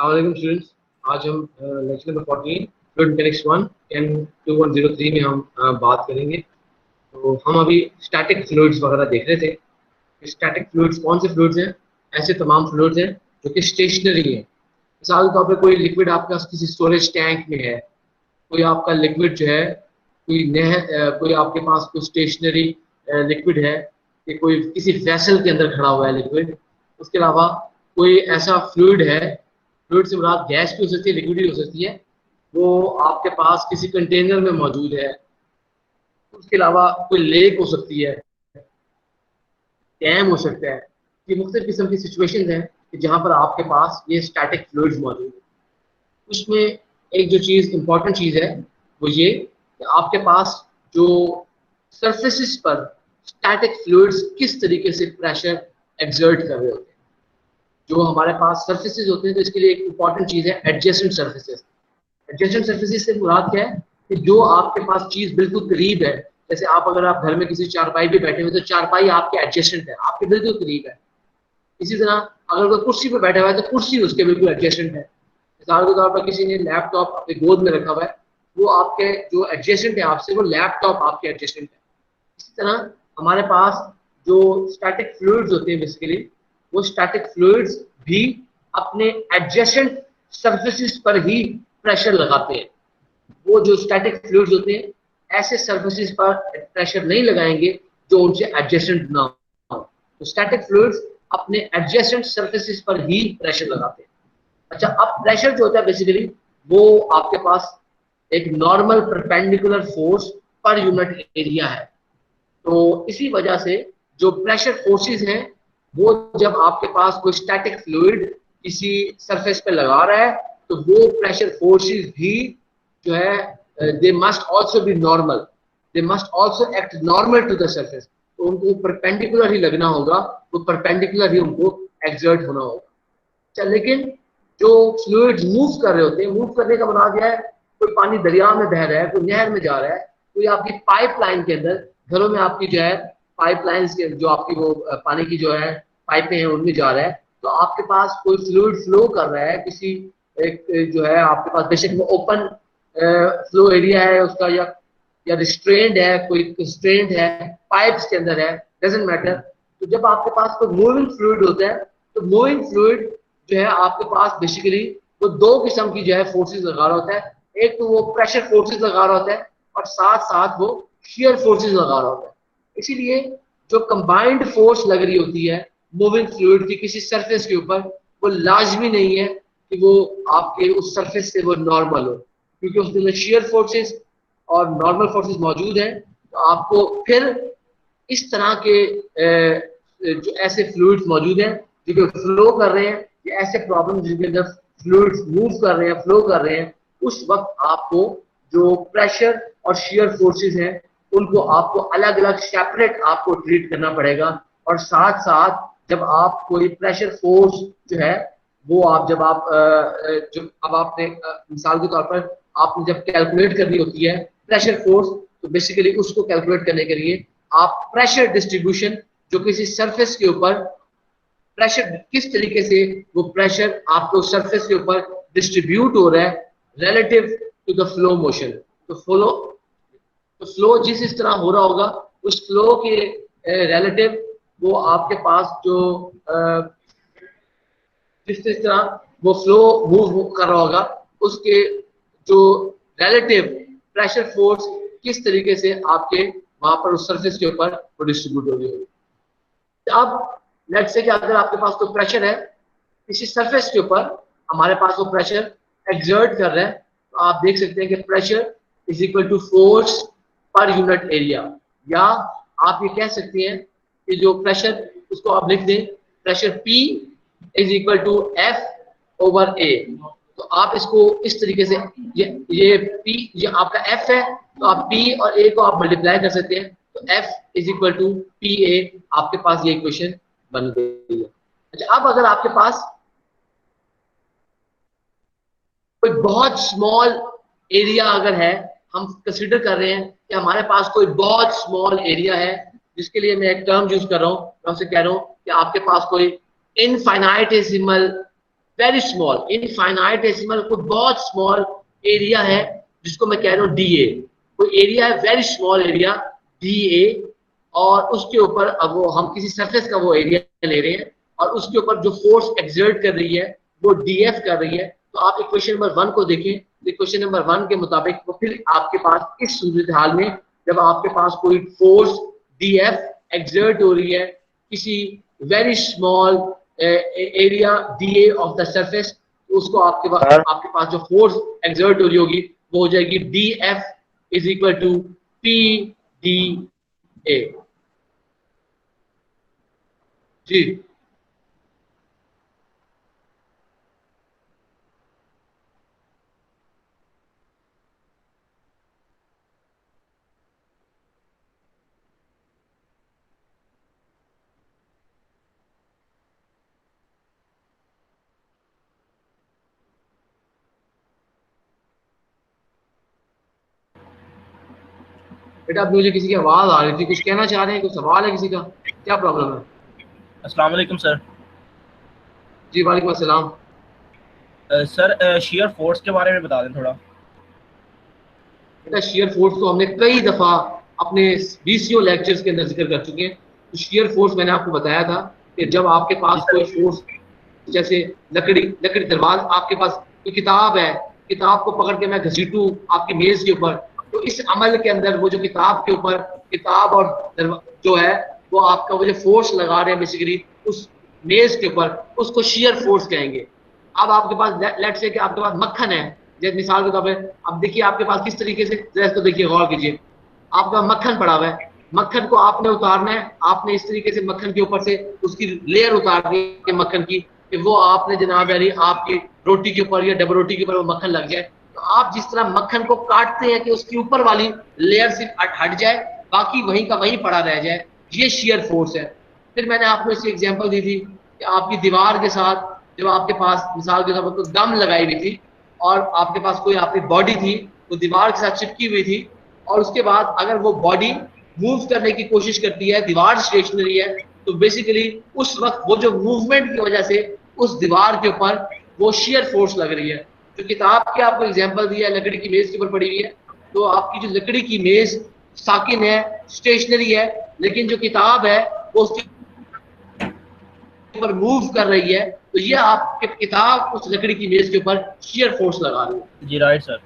अस्सलाम स्टूडेंट्स। आज हम lecture number 14 fluid mechanics 1 and 2103 में हम बात करेंगे। तो हम अभी स्टैटिक फ्लूइड्स वगैरह देख रहे थे। स्टैटिक फ्लूइड्स कौन से फ्लूइड्स हैं? ऐसे तमाम फ्लूइड्स हैं जो कि स्टेशनरी हैं। मिसाल के तौर पर कोई लिक्विड आपका किसी स्टोरेज टैंक में है, कोई आपका लिक्विड जो है कोई आपके पास कोई स्टेशनरी लिक्विड है कि कोई किसी वेसल के अंदर खड़ा हुआ है लिक्विड। उसके अलावा कोई ऐसा फ्लूइड है, फ्लूइड से मुराद गैस भी हो सकती है, लिक्विड भी हो सकती है, वो आपके पास किसी कंटेनर में मौजूद है। उसके अलावा कोई लेक हो सकती है, डैम हो सकता है। ये मुख्तलिफ किस्म की सिचुएशन है कि जहाँ पर आपके पास ये स्टैटिक फ्लूइड्स मौजूद है। उसमें एक जो चीज़ इंपॉर्टेंट चीज़ है वो ये कि आपके पास जो सरफेसिस पर स्टैटिक फ्लूइड्स किस तरीके से प्रेशर एक्सर्ट कर रहे होते हैं। जो हमारे पास सरफेसेस होते हैं तो इसके लिए एक इंपॉर्टेंट चीज़ है एडजेसेंट सरफेसेस। एडजेसेंट सरफेसेस से मुराद क्या है कि जो आपके पास चीज़ बिल्कुल करीब है। जैसे आप अगर आप घर में किसी चारपाई पे बैठे हुए तो चारपाई आपके एडजेसेंट है, आपके बिल्कुल करीब है। इसी तरह अगर कोई कुर्सी पे बैठा हुआ है तो कुर्सी उसके बिल्कुल एडजेसेंट है। मिसाल के तौर पर किसी ने लैपटॉप अपनी गोद में रखा हुआ है, वो आपके जो एडजेसेंट है आपसे, वो लैपटॉप आपके एडजेसेंट है। इसी तरह हमारे पास जो स्टैटिक फ्लूइड्स होते हैं बेसिकली, वो स्टैटिक फ्लूइड्स भी अपने एडजेसेंट सरफेसेस पर ही प्रेशर लगाते हैं। वो जो स्टैटिक फ्लूइड्स होते हैं ऐसे सरफेसेस पर प्रेशर नहीं लगाएंगे जो उनसे एडजेसेंट ना हो। तो स्टैटिक फ्लूइड्स अपने एडजेसेंट सरफेसेस पर ही प्रेशर लगाते हैं। अच्छा, अब प्रेशर जो होता है बेसिकली वो आपके पास एक normal perpendicular force per unit area है। तो इसी वजह से जो प्रेशर फोर्सेस हैं वो जब आपके पास कोई स्टैटिक फ्लूइड किसी सरफेस पे लगा रहा है तो वो प्रेशर फोर्सेस भी जो है they must also be normal, they must also act normal to the surface. तो उनको परपेंडिकुलर ही लगना होगा, वो परपेंडिकुलर ही उनको एक्सर्ट होना होगा। अच्छा, लेकिन जो फ्लूइड्स मूव कर रहे होते हैं, मूव करने का मतलब क्या है? कोई पानी दरिया में बह रहा है, कोई नहर में जा रहा है, कोई आपकी पाइपलाइन के अंदर, घरों में आपकी जो है पाइपलाइंस के जो आपकी वो पानी की जो है पाइपें हैं उनमें जा रहा है। तो आपके पास कोई फ्लूइड फ्लो कर रहा है किसी एक जो है आपके पास बेशक में ओपन फ्लो एरिया है उसका, या रिस्ट्रेंड है, कोई कंस्ट्रेंट है, पाइप्स के अंदर है, डजंट मैटर। तो जब आपके पास कोई मूविंग फ्लूइड होता है तो मूविंग फ्लूइड जो है आपके पास बेसिकली वो दो किस्म की जो है फोर्सेस लगा रहा होता है। एक तो वो प्रेशर फोर्सेस लगा रहा होता है और साथ साथ वो शेयर फोर्सेस लगा रहा होता है। इसीलिए जो कंबाइंड फोर्स लग रही होती है मूविंग फ्लूइड की किसी सरफेस के ऊपर, वो लाजमी नहीं है कि वो आपके उस सरफेस से वो नॉर्मल हो, क्योंकि उसमें शेयर फोर्सेस और नॉर्मल फोर्सेस मौजूद हैं। तो आपको फिर इस तरह के जो ऐसे फ्लूइड्स मौजूद हैं जो कि फ्लो कर रहे हैं, या ऐसे प्रॉब्लम जिनके अंदर फ्लूइड्स मूव कर रहे हैं, फ्लो कर रहे हैं, उस वक्त आपको जो प्रेशर और शेयर फोर्सेस हैं उनको आपको अलग अलग सेपरेट आपको ट्रीट करना पड़ेगा। और साथ साथ जब आप कोई प्रेशर फोर्स जो है वो आप जब आप जो अब आपने मिसाल के तौर पर आपने जब कैलकुलेट करनी होती है प्रेशर फोर्स, तो बेसिकली उसको कैलकुलेट करने के लिए आप प्रेशर डिस्ट्रीब्यूशन जो किसी सरफेस के ऊपर प्रेशर किस तरीके से वो प्रेशर आपको सरफेस के ऊपर डिस्ट्रीब्यूट हो रहा है relative to the flow motion. तो फ्लो जिस इस तरह हो रहा होगा उस फ्लो के रिलेटिव वो आपके पास जो जिस तरह वो फ्लो मूव कर रहा होगा उसके जो रिलेटिव प्रेशर फोर्स किस तरीके से आपके वहां पर उस सरफेस के ऊपर वो डिस्ट्रीब्यूट हो रही होगी। अब लेट्स से कि अगर आपके पास कोई प्रेशर है किसी सरफेस के ऊपर, हमारे पास वो प्रेशर एक्सर्ट कर रहा है, तो आप देख सकते हैं कि pressure is equal to force per unit area. या आप ये कह सकते हैं कि जो प्रेशर उसको आप लिख दें pressure P is equal to F over A। तो आप इसको इस तरीके से ये P ये आपका F है, तो आप P और A को आप मल्टीप्लाई कर सकते हैं। तो F is equal to PA, आपके पास ये इक्वेशन बन गई है। अच्छा, अब अगर आपके पास कोई बहुत स्मॉल एरिया अगर है, हम कंसीडर कर रहे हैं कि हमारे पास कोई बहुत स्मॉल एरिया है, जिसके लिए मैं एक टर्म यूज कर रहा हूँ, मैं उसे कह रहा हूँ कि आपके पास कोई इनफाइनाइटेसिमल वेरी स्मॉल इनफाइनाइटेसिमल, कोई बहुत स्मॉल एरिया है जिसको मैं कह रहा हूँ डीए, कोई एरिया है वेरी स्मॉल एरिया डीए, और उसके ऊपर अब वो हम किसी सरफेस का वो एरिया ले रहे हैं और उसके ऊपर जो फोर्स एक्सर्ट कर रही है वो डीएफ कर रही है। तो आप इक्वेशन नंबर 1 को देखें, इक्वेशन नंबर 1 के मुताबिक वो फिर आपके पास इस सूरत हाल में जब आपके पास कोई फोर्स डीएफ एक्सर्ट हो रही है किसी very small area DA of the surface, तो उसको आपके पास जो फोर्स एक्सर्ट हो रही होगी वो हो जाएगी D F is equal to P D A. जी बेटा, अब मुझे किसी की आवाज आ रही थी, कुछ कहना चाह रहे हैं, कुछ सवाल है किसी का, क्या प्रॉब्लम है? अस्सलाम वालेकुम सर। जी वालेकुम अस्सलाम। सर शेयर फोर्स के बारे में बता दें थोड़ा। बेटा शेयर फोर्स को हमने कई दफा अपने बीसीओ लेक्चर्स के अंदर जिक्र कर चुके हैं। तो शेयर फोर्स मैंने आपको बताया था कि जब आपके जी पास सर। कोई फोर्स, जैसे लकड़ी लकड़ी दरवाज, आपके पास कोई किताब है, किताब को पकड़ के मैं घसीटूं आपकी मेज के ऊपर, तो इस अमल के अंदर वो जो किताब के ऊपर किताब और जो है वो आपका वो जो फोर्स लगा रहे हैं बेसिकली उस मेज के ऊपर, उसको शेयर फोर्स कहेंगे। अब आपके पास लेट से कि आपके पास मक्खन है, जैसे मिसाल के तौर पर, अब देखिए आपके पास किस तरीके से, जरा इसको देखिए गौर कीजिए, आपका मक्खन पड़ा हुआ है, मक्खन को आपने उतारना है, आपने इस तरीके से मक्खन के ऊपर से उसकी लेयर उतारनी है मक्खन की, कि वो आपने जनाब यानी आपकी रोटी के ऊपर या डबल रोटी के ऊपर वो मक्खन लग जाए। तो आप जिस तरह मक्खन को काटते हैं कि उसकी ऊपर वाली लेयर सिर्फ हट जाए, बाकी वहीं का वहीं पड़ा रह जाए, ये शेयर फोर्स है। फिर मैंने आपको इसकी एग्जांपल दी थी कि आपकी दीवार के साथ जब आपके पास मिसाल के तौर पर गम लगाई हुई थी और आपके पास कोई आपकी बॉडी थी, वो दीवार के साथ चिपकी हुई थी, और उसके बाद अगर वो बॉडी मूव करने की कोशिश करती है, दीवार स्टेशनरी है, तो बेसिकली उस वक्त वो जो मूवमेंट की वजह से उस दीवार के ऊपर वो शेयर फोर्स लग रही है। जो किताब की आपको एग्जांपल दिया है, लकड़ी की मेज के ऊपर पड़ी हुई है, तो आपकी जो लकड़ी की मेज साकिन है, स्टेशनरी है, लेकिन जो किताब है वो उसके ऊपर मूव कर रही है, तो ये आपकी किताब उस लकड़ी की मेज के ऊपर शेयर फोर्स लगा रही है। जी राइट सर।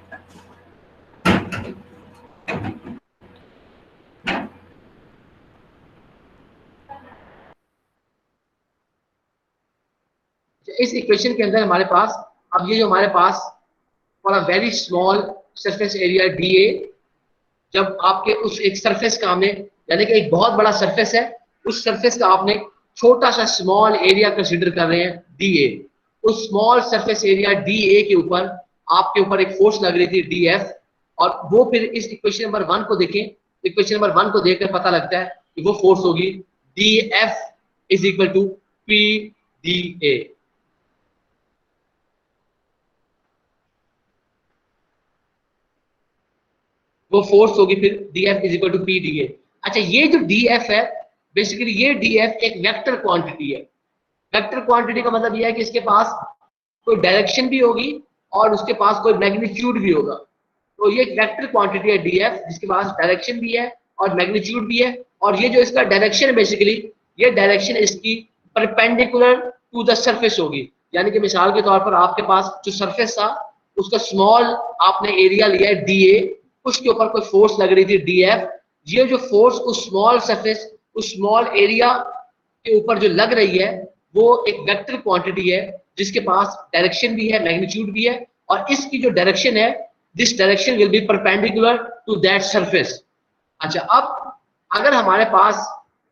इस इक्वेशन के अंदर हमारे पास अब ये जो हमारे पास for a very small surface area D A, जब आपके उस एक सरफेस का हमने, यानी कि एक बहुत बड़ा सरफेस है, उस सरफेस का आपने छोटा सा स्मॉल एरिया कंसिडर कर रहे हैं डी ए, उस स्मॉल सरफेस एरिया डी ए के ऊपर आपके ऊपर एक फोर्स लग रही थी डी एफ, और वो फिर इस इक्वेशन नंबर 1 को देखें, इक्वेशन नंबर 1 को देखकर पता लगता है कि वो फोर्स होगी D F is equal to P D A. वो फोर्स होगी फिर D F is equal to P D A. अच्छा, ये जो डी एफ है बेसिकली ये डी एफ एक वेक्टर क्वांटिटी है। वेक्टर क्वांटिटी का मतलब ये है कि इसके पास कोई डायरेक्शन भी होगी और उसके पास कोई मैग्नीट्यूड भी होगा। तो ये एक वेक्टर क्वांटिटी है डी एफ, जिसके पास डायरेक्शन भी है और मैग्नीट्यूड भी है, और ये जो इसका डायरेक्शन है बेसिकली, ये डायरेक्शन इसकी परपेंडिकुलर टू द सरफेस होगी। यानी कि मिसाल के तौर पर आपके पास जो सरफेस था उसका स्मॉल आपने एरिया लिया है डी ए, उसके ऊपर कोई फोर्स लग रही थी डी एफ, ये जो फोर्स उस स्मॉल सरफेस उस स्मॉल एरिया के ऊपर जो लग रही है वो एक वेक्टर क्वांटिटी है जिसके पास डायरेक्शन भी है मैग्नीट्यूड भी है, और इसकी जो डायरेक्शन है this direction will be perpendicular to that surface. अच्छा, अब अगर हमारे पास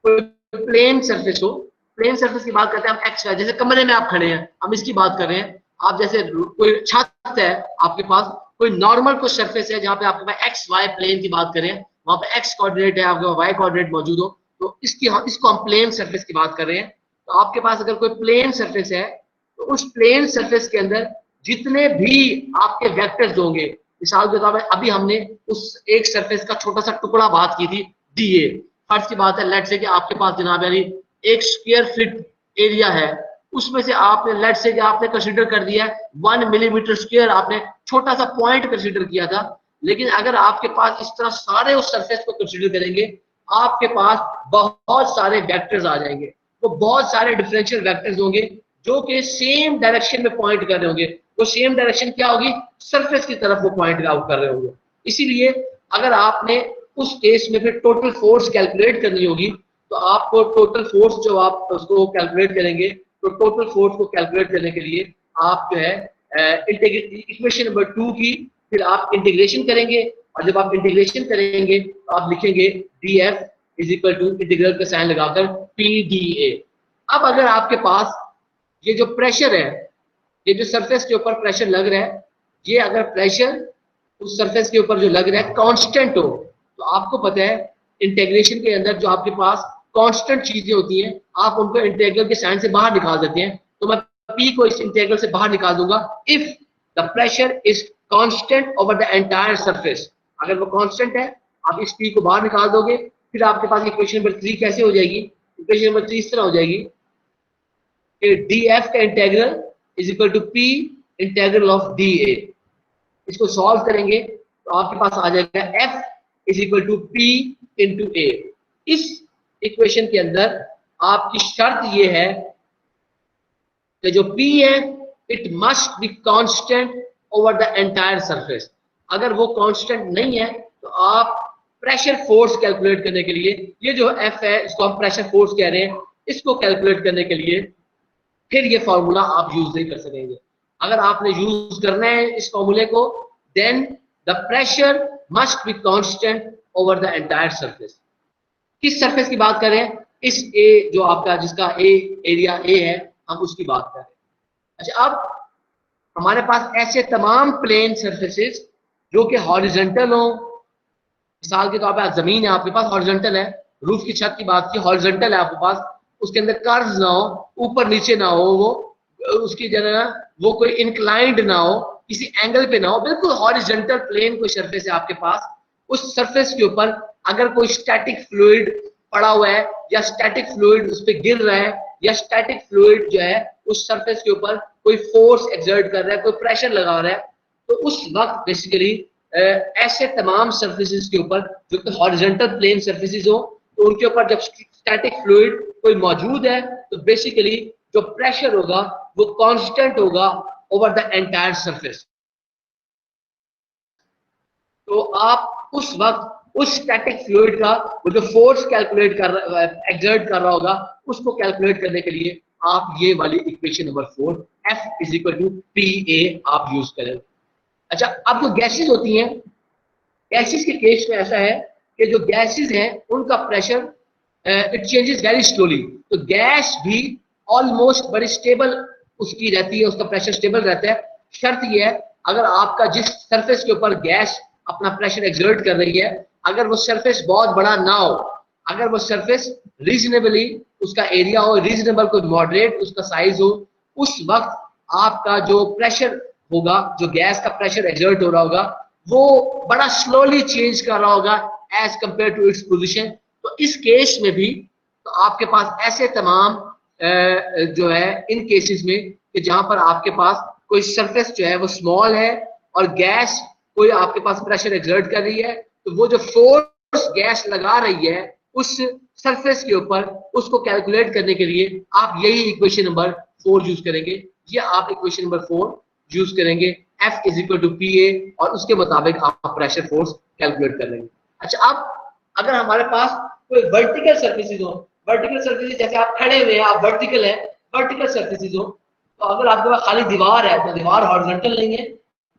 कोई प्लेन सरफेस हो, प्लेन सरफेस की बात करते हैं हम एक्स का, जैसे कमरे में आप खड़े हैं, हम इसकी बात कर रहे हैं, आप जैसे कोई छत है आपके पास, कोई नॉर्मल कोई सरफेस है जहां पे आपके पास एक्स वाई प्लेन की बात करें, वहां पे एक्स कोऑर्डिनेट है, आपके पास वाई कोऑर्डिनेट मौजूद हो, तो इसको हम प्लेन सरफेस की बात कर रहे हैं। तो आपके पास अगर कोई प्लेन सरफेस है तो उस प्लेन सरफेस के अंदर जितने भी आपके वेक्टर्स होंगे, मिसाल के तौर पर अभी हमने उस एक सरफेस का छोटा सा टुकड़ा बात की थी डी ए, फर्स्ट की बात है, लेट से कि आपके पास जनाब यानी एक स्क्वायर फीट एरिया है, उसमें से आपने लेट से आपने कंसीडर कर दिया 1 मिलीमीटर स्क्वायर, आपने छोटा सा पॉइंट कंसीडर किया था, लेकिन अगर आपके पास इस तरह सारे उस सरफेस को कंसीडर करेंगे, आपके पास बहुत सारे वेक्टर्स आ जाएंगे, वो बहुत सारे डिफरेंशियल वेक्टर्स होंगे जो कि सेम डायरेक्शन में पॉइंट कर रहे होंगे। वो सेम डायरेक्शन क्या होगी? सरफेस की तरफ वो पॉइंट आउट कर रहे होंगे। इसीलिए अगर आपने उस केस में फिर टोटल फोर्स कैलकुलेट करनी होगी, तो आपको टोटल फोर्स जो आप उसको कैलकुलेट करेंगे, तो टोटल फोर्स को कैलकुलेट करने के लिए आप जो है इक्वेशन नंबर 2 की फिर आप इंटीग्रेशन करेंगे, और जब आप इंटीग्रेशन करेंगे तो आप लिखेंगे D F is equal to integral का साइन लगाकर पी डी ए। अब अगर आपके पास ये जो प्रेशर है, ये जो सरफेस के ऊपर प्रेशर लग रहा है, ये अगर प्रेशर उस सरफेस के ऊपर जो लग रहा है कांस्टेंट हो, तो आपको पता है इंटीग्रेशन के अंदर जो आपके पास कांस्टेंट चीजें होती हैं, आप उनको इंटीग्रल के साइन से बाहर निकाल देते हैं। तो मैं P को इस इंटीग्रल से बाहर निकाल दूंगा if the pressure is constant over the entire surface. अगर वो कांस्टेंट है, आप इस P को बाहर निकाल दोगे, फिर आपके पास इक्वेशन नंबर 3 कैसे हो जाएगी? इक्वेशन नंबर 3 इस तरह हो जाएगी कि डी एफ का integral is equal to P integral of D A. इसको सॉल्व करेंगे तो आपके पास आ जाएगा F is equal to P into A. इस इक्वेशन के अंदर आपकी शर्त ये है कि जो P है it must be constant over the entire surface. अगर वो कांस्टेंट नहीं है तो आप प्रेशर फोर्स कैलकुलेट करने के लिए, ये जो F है इसको हम प्रेशर फोर्स कह रहे हैं, इसको कैलकुलेट करने के लिए फिर ये फॉर्मूला आप यूज नहीं कर सकेंगे। अगर आपने यूज करना है इस फॉर्मूले को, then the pressure must be constant over the entire surface. किस सरफेस की बात करें? इस ए जो आपका जिसका ए एरिया ए है, हम उसकी बात करें। अच्छा, अब हमारे पास ऐसे तमाम प्लेन सरफेसेस जो कि हॉरिजॉन्टल हो, मिसाल के तौर पर जमीन है आपके पास हॉरिजॉन्टल है, रूफ की छत की बात की हॉरिजॉन्टल है आपके पास, उसके अंदर कर्व्स ना हो, ऊपर नीचे ना हो, वो उसकी जगह वो कोई इंक्लाइंड ना हो, किसी एंगल पे ना हो, बिल्कुल हॉरिजॉन्टल प्लेन कोई सरफेस है आपके पास। उस सरफेस के ऊपर अगर कोई स्टैटिक फ्लूइड पड़ा हुआ है, या स्टैटिक फ्लूइड उस पर गिर रहा है, या स्टैटिक फ्लूइड जो है उस सरफेस के ऊपर कोई फोर्स एक्सर्ट कर रहा है, कोई प्रेशर लगा रहा है, तो उस वक्त बेसिकली ऐसे तमाम सरफेसेस के ऊपर जो कि हॉरिजॉन्टल प्लेन सरफेसेस हो, तो उनके ऊपर जब स्टैटिक फ्लूइड कोई मौजूद है, तो बेसिकली जो प्रेशर होगा वो कांस्टेंट होगा ओवर द एंटायर सरफेस। तो आप उस वक्त उस स्टैटिक फ्लूइड का वो जो फोर्स कैलकुलेट कर रहा एक्सर्ट कर रहा होगा, उसको कैलकुलेट करने के लिए आप ये वाली equation number 4 F is equal to P A आप यूज करें। अच्छा, अब जो गैसेस होती हैं, गैसेस के केस में ऐसा है कि जो गैसेस हैं उनका pressure it changes very slowly. तो गैस भी ऑलमोस्ट बड़ी स्टेबल उसकी रहती है, उसका प्रेशर स्टेबल रहता है। शर्त ये है, अगर आपका जिस सरफेस के ऊपर गैस अपना प्रेशर एक्सर्ट कर रही है, अगर वो सरफेस बहुत बड़ा ना हो, अगर वो सरफेस रीजनेबली उसका एरिया हो, रीजनेबल कोई मॉडरेट उसका साइज हो, उस वक्त आपका जो प्रेशर होगा, जो गैस का प्रेशर एक्सर्ट हो रहा होगा, वो बड़ा स्लोली चेंज कर रहा होगा as compare to its position. तो इस केस में भी तो आपके पास ऐसे तमाम जो है इन केसेस में कि जहां पर आपके पास कोई सरफेस जो है वो स्मॉल है और गैस कोई आपके पास प्रेशर एक्सर्ट कर रही है, तो वो जो फोर्स गैस लगा रही है उस सरफेस के ऊपर, उसको कैलकुलेट करने के लिए आप यही इक्वेशन नंबर 4 यूज करेंगे। ये आप इक्वेशन नंबर 4 यूज करेंगे, F is equal to P A, और उसके मुताबिक आप प्रेशर फोर्स कैलकुलेट कर लेंगे। अच्छा, अब अगर हमारे पास कोई वर्टिकल सर्फेसिस हो, वर्टिकल सर्फेसिस जैसे आप खड़े हुए हैं, आप वर्टिकल है, वर्टिकल सर्फेसिस हो, तो अगर आपके पास खाली दीवार है तो दीवार हॉरिजॉन्टल नहीं है,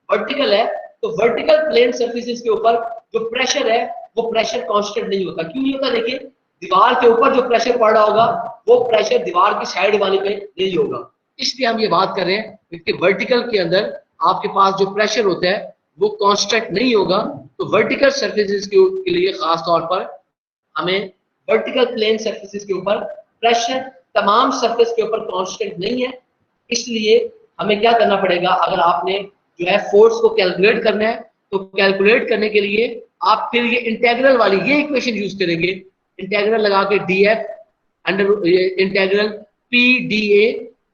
वर्टिकल है, तो वर्टिकल प्लेन सर्फेसिस के ऊपर जो प्रेशर है वो प्रेशर कांस्टेंट नहीं होता। क्यों नहीं होता? देखिए, दीवार के ऊपर जो प्रेशर पड़ रहा होगा वो प्रेशर दीवार की साइड वाले पे नहीं होगा। इसलिए हम ये बात कर रहे हैं कि वर्टिकल के अंदर आपके पास जो प्रेशर होता है वो कांस्टेंट नहीं होगा। तो वर्टिकल सर्फेसिस के लिए खास तौर पर हमें वर्टिकल प्लेन सर्फेसिस के ऊपर प्रेशर तमाम सरफेस के ऊपर कांस्टेंट नहीं है, इसलिए हमें क्या करना पड़ेगा? अगर आपने जो है फोर्स को कैलकुलेट करना है, तो कैलकुलेट करने के लिए आप फिर ये इंटीग्रल वाली ये इक्वेशन यूज करेंगे, इंटीग्रल लगा के D F under integral P D ए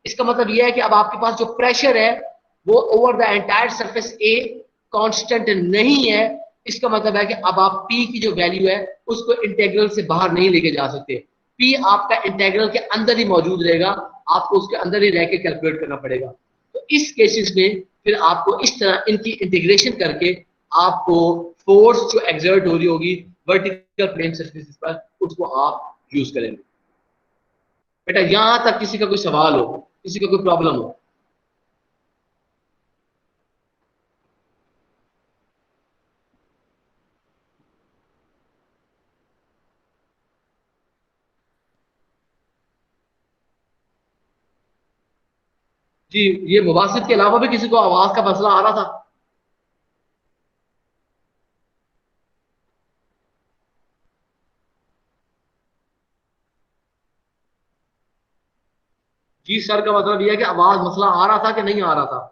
इसका मतलब यह है कि अब आपके पास जो प्रेशर है वो over the entire surface a constant नहीं है। इसका मतलब है कि अब आप पी की जो वैल्यू है उसको इंटीग्रल से बाहर नहीं लेके जा सकते। पी आपका इंटीग्रल के अंदर ही मौजूद रहेगा, आपको उसके अंदर ही रह के कैलकुलेट करना पड़ेगा। तो इस केसेस में फिर आपको इस तरह इनकी इंटीग्रेशन करके आपको फोर्स जो एक्सर्ट हो रही होगी वर्टिकल प्लेन सरफेसेस पर उसको आप यूज करेंगे। बेटा यहां तक किसी का कोई सवाल हो, किसी का कोई प्रॉब्लम हो? जी, ये मुबासित के अलावा भी किसी को आवाज का मसला आ रहा था? जी सर, का मतलब यह है कि आवाज मसला आ रहा था कि नहीं आ रहा था?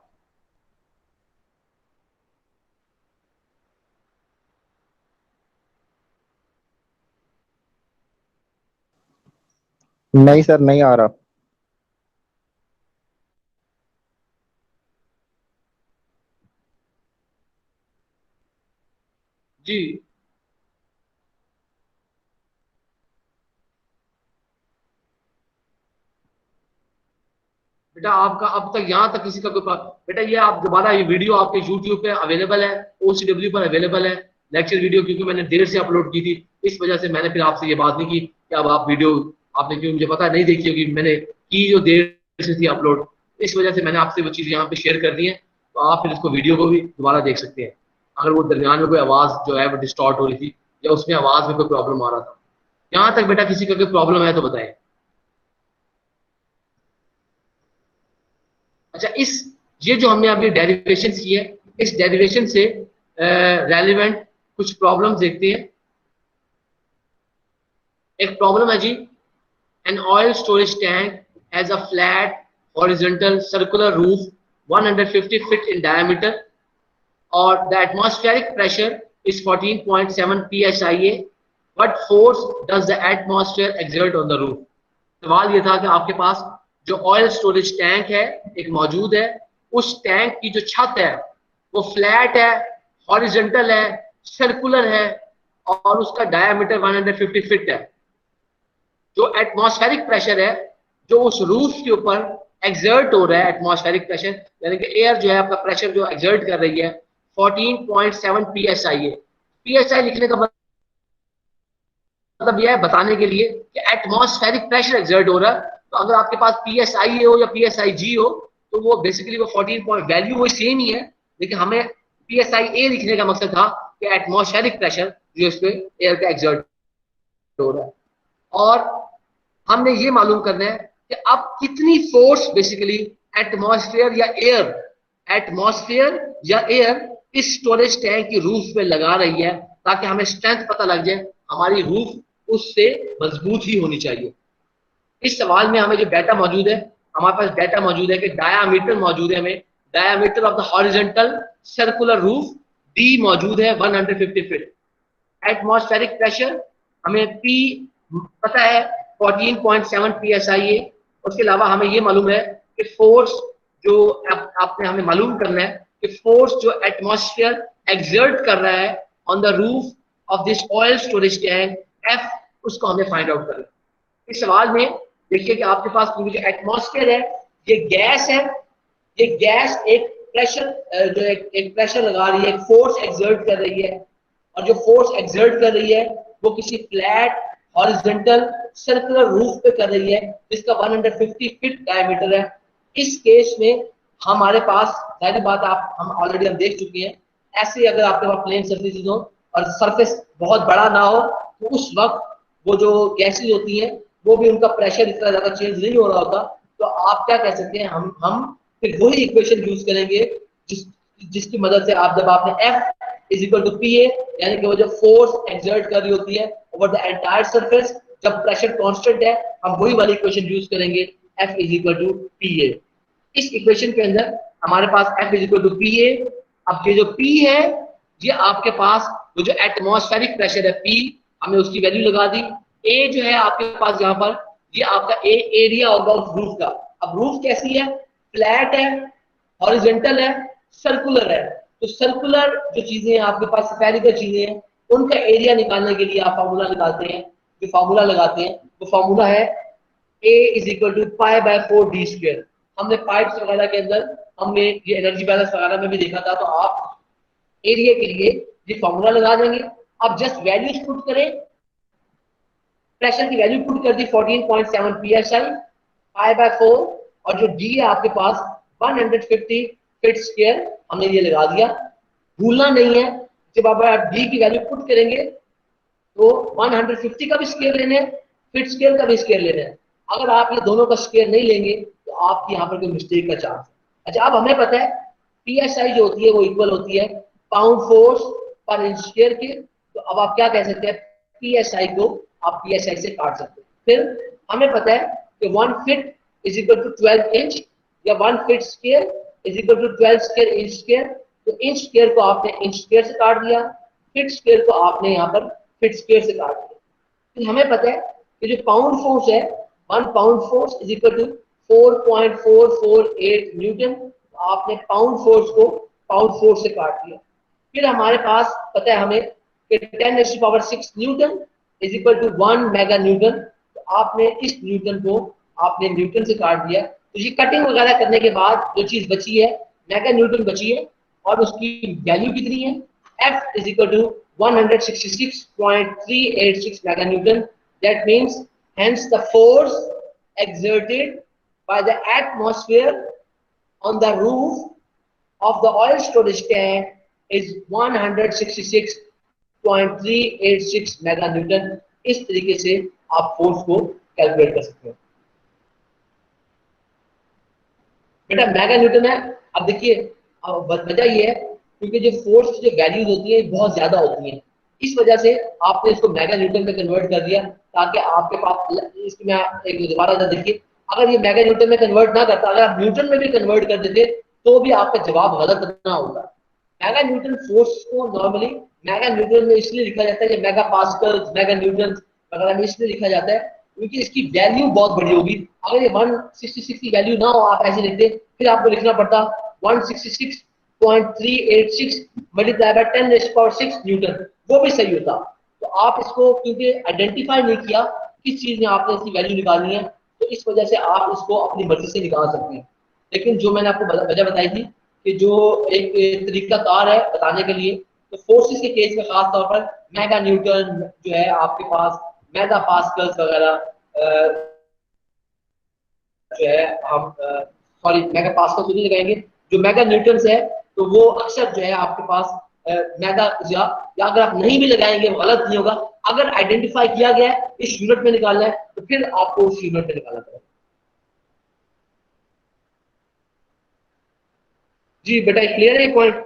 नहीं सर, नहीं आ रहा। जी बेटा, आपका अब तक यहाँ तक किसी का कोई बेटा ये आप दोबारा ये वीडियो आपके यूट्यूब पे अवेलेबल है, OCW पर अवेलेबल है लेक्चर वीडियो, क्योंकि मैंने देर से अपलोड की थी इस वजह से मैंने फिर आपसे ये बात नहीं की कि अब आप वीडियो आपने, क्योंकि मुझे पता नहीं देखी होगी मैंने की जो देर से थी अपलोड, इस वजह से मैंने आपसे वो चीज़ यहाँ पे शेयर कर दी है। तो आप फिर इसको वीडियो को भी दोबारा देख सकते हैं अगर वो दरमियान में कोई आवाज़ जो है वो डिस्टॉर्ट हो रही थी या उसमें आवाज़ में कोई प्रॉब्लम आ रहा था। यहाँ तक बेटा किसी का कोई प्रॉब्लम है तो बताएं। अच्छा, इस ये जो हमने अभी डेरिवेशन की है, इस डेरिवेशन से रेलिवेंट कुछ प्रॉब्लम्स देखते हैं। एक प्रॉब्लम है जी, an oil storage tank has a flat horizontal circular roof 150 feet in diameter और the atmospheric pressure is 14.7 psia. What force does the atmosphere exert on the roof? सवाल ये था कि आपके पास जो ऑयल स्टोरेज टैंक है एक मौजूद है, उस टैंक की जो छत है वो फ्लैट है, हॉरिजॉन्टल है, सर्कुलर है और उसका डायमीटर 150 फीट है। जो एटमॉस्फेरिक प्रेशर है जो उस रूफ के ऊपर एक्सर्ट हो रहा है, एटमॉस्फेरिक प्रेशर यानी कि एयर जो है आपका प्रेशर जो एक्सर्ट कर रही है 14.7 psi है। psi लिखने का मतलब यह है बताने के लिए कि एटमॉस्फेरिक प्रेशर एक्सर्ट हो रहा है। तो अगर आपके पास PSI हो या PSIG हो तो वो बेसिकली वो 14 पॉइंट वैल्यू वो सेम ही है, लेकिन हमें PSIA लिखने का मकसद था कि एटमॉस्फेरिक प्रेशर जो इस पे एयर का एक्सर्ट हो रहा है। और हमने ये मालूम करना है कि अब कितनी फोर्स बेसिकली एटमॉस्फेयर या एयर इस स्टोरेज टैंक की रूफ पे लगा रही है, ताकि हमें स्ट्रेंथ पता लग जाए हमारी रूफ उससे मजबूत ही होनी चाहिए। इस सवाल में हमें जो डाटा मौजूद है, हमारे पास डाटा मौजूद है कि डायामीटर मौजूद है, हमें diameter of the horizontal circular roof D मौजूद है 150 फीट। एटमॉस्फेरिक प्रेशर हमें पी पता है 14.7 psia। उसके अलावा हमें ये मालूम है कि फोर्स जो आपने हमें मालूम करना है कि फोर्स जो एटमॉस्फेयर एक्सर्ट कर रहा है on the roof of this oil storage tank F, उसको हमें फाइंड आउट करना है। इस सवाल में देखिए कि आपके पास जो एटमॉस्फेयर है ये गैस है, ये गैस एक प्रेशर जो एक प्रेशर लगा रही है, एक फोर्स एक्सर्ट कर रही है और जो फोर्स एक्सर्ट कर रही है वो किसी फ्लैट हॉरिजॉन्टल सर्कुलर रूफ पे कर रही है जिसका 150 फीट डायमीटर है। इस केस में हमारे पास सारी बात हम ऑलरेडी देख चुके हैं। ऐसे अगर आपके पास प्लेन सरफेसेस हो और सरफेस बहुत बड़ा ना हो तो उस वक्त वो जो गैसेज होती हैं वो भी उनका प्रेशर इतना ज्यादा चेंज नहीं हो रहा होता। तो आप क्या कह सकते हैं, हम फिर वही इक्वेशन यूज करेंगे जिसकी मदद से आप जब आपने F is equal to PA यानी कि वो जो फोर्स एक्सर्ट कर रही होती है ओवर द एंटायर सरफेस, जब प्रेशर कांस्टेंट है हम वही वाली इक्वेशन यूज करेंगे F is equal to PA। इस इक्वेशन के अंदर हमारे पास F is equal to PA। अब ये जो P है ये आपके पास वो जो एटमॉस्फेरिक प्रेशर है P, हमने उसकी वैल्यू लगा दी। A जो है आपके पास यहाँ पर ये आपका एरिया होगा उस रूफ का। अब रूफ कैसी है, फ्लैट है, हॉरिजॉन्टल है, सर्कुलर है। तो सर्कुलर जो चीजें आपके पास स्फेरिकल चीजें हैं उनका एरिया निकालने के लिए आप फार्मूला निकालते हैं, जो फार्मूला लगाते हैं वो फार्मूला है A is equal to pi by 4d²। हमने पाइप्स वगैरह के अंदर हमने ये एनर्जी बैलेंस वगैरह में भी देखा था। तो आप एरिया के लिए ये फार्मूला लगा देंगे। आप जस्ट वैल्यूज पुट करें, प्रेशर की वैल्यू पुट कर दी 14.7 psi, पाई बाय 4, और जो डी है आपके पास 150 फीट स्क्वायर, हमने ये लगा दिया। भूलना नहीं है, जब आप डी की वैल्यू पुट करेंगे तो 150 का भी स्क्वायर लेना है, फीट स्क्वायर का भी स्क्वायर लेना है। अगर आप ये दोनों का स्क्वायर नहीं लेंगे तो आपके यहाँ पर कोई मिस्टेक का चांस है। अच्छा, अब हमें पता है PSI जो होती है वो इक्वल होती है पाउंड फोर्स पर इंच स्क्वायर के। तो अब आप क्या कह सकते हैं, PSI को आप PSI से काट सकते हैं। फिर हमें पता है कि 1 feet is equal to 12 inch, या 1 feet square is equal to 12 square inch square. तो इंच स्क्वायर को आपने इंच स्क्वायर से काट दिया, फीट स्क्वायर को आपने यहाँ पर फीट स्क्वायर से काट दिया। तो हमें पता है कि जो पाउंड फोर्स है, 1 pound force is equal to 4.448 newton. आपने पाउंड फोर्स को पाउंड फोर्स से काट दिया। फिर हमारे पास पता है हमें कि 10⁶ newton is equal to 1 mega newton. तो आपने इस न्यूटन को आपने न्यूटन से काट दिया। तो ये कटिंग वगैरह करने के बाद जो चीज बची है मेगा न्यूटन बची है, और उसकी वैल्यू कितनी है, F is equal to 166.386 mega Newton. That means, hence the force exerted by the atmosphere on the roof of the oil storage tank is 166.386 mega Newton. इस तरीके से आप फोर्स को कैलकुलेट कर सकते हो। बेटा मेगा न्यूटन है। अब देखिए, वजह ये है क्योंकि जो फोर्स की जो वैल्यूज होती है बहुत ज्यादा होती हैं, इस वजह से आपने इसको मेगा न्यूटन में कन्वर्ट कर दिया ताकि आपके पास इसमें एक दोबारा देखिए, अगर ये मेगा न्यूटन में कन्वर्ट ना करता, अगर आप न्यूटन में भी कन्वर्ट कर देते तो भी आपका जवाब गलत ना होगा। मेगा न्यूटन फोर्स को नॉर्मली मेगा न्यूटन में इसलिए लिखा जाता है कि मेगा पास्कल, मेगा न्यूटन वगैरह में इसलिए लिखा जाता है क्योंकि इसकी वैल्यू बहुत बड़ी होगी। अगर ये 166 की वैल्यू ना हो, आप ऐसे लिखते, फिर आपको लिखना पड़ता 166.386 मल्टीप्लाई बाय 10⁶ न्यूटन, वो भी सही होता। तो आप इसको क्योंकि आइडेंटिफाई नहीं किया किस चीज में आपने इसकी वैल्यू निकालनी है, तो इस वजह से आप इसको अपनी मर्जी से निकाल सकते हैं। लेकिन जो मैंने आपको वजह बताई थी कि जो एक तरीका कार है बताने के लिए, तो फोर्सेस के केस में खास तौर पर मेगा न्यूटन जो है आपके पास, मेगा पास्कल्स वगैरह जो है हम सॉरी मेगा पास्कल तो नहीं लगाएंगे, जो मेगा न्यूटन्स है तो वो अक्सर जो है आपके पास मेगा या अगर आप नहीं भी लगाएंगे वो गलत नहीं होगा। अगर आइडेंटिफाई किया गया है इस यूनिट में निकालना है तो फिर आपको उस यूनिट में निकालना पड़ेगा। जी बेटा, क्लियर है पॉइंट?